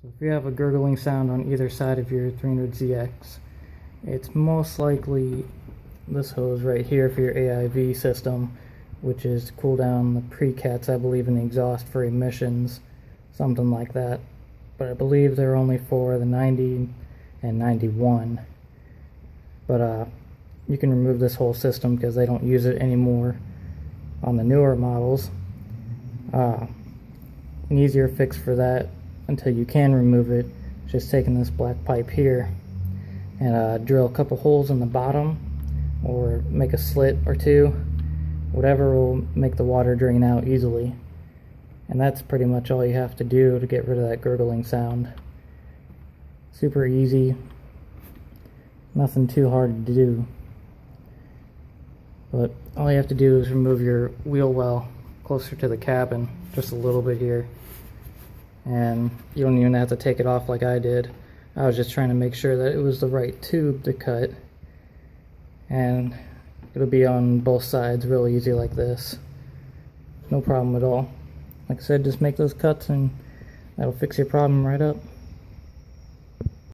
So if you have a gurgling sound on either side of your 300ZX, it's most likely this hose right here for your AIV system, which is to cool down the precats, I believe, in the exhaust for emissions, something like that. But I believe they're only for the 90 and 91. But you can remove this whole system because they don't use it anymore on the newer models. An easier fix for that, until you can remove it, is just taking this black pipe here and drill a couple holes in the bottom, or make a slit or two, whatever will make the water drain out easily. And that's pretty much all you have to do to get rid of that gurgling sound. Super easy, nothing too hard to do. But all you have to do is remove your wheel well closer to the cabin, just a little bit here. And you don't even have to take it off like I did. I was just trying to make sure that it was the right tube to cut. And it'll be on both sides real easy like this. No problem at all. Like I said, just make those cuts and that'll fix your problem right up.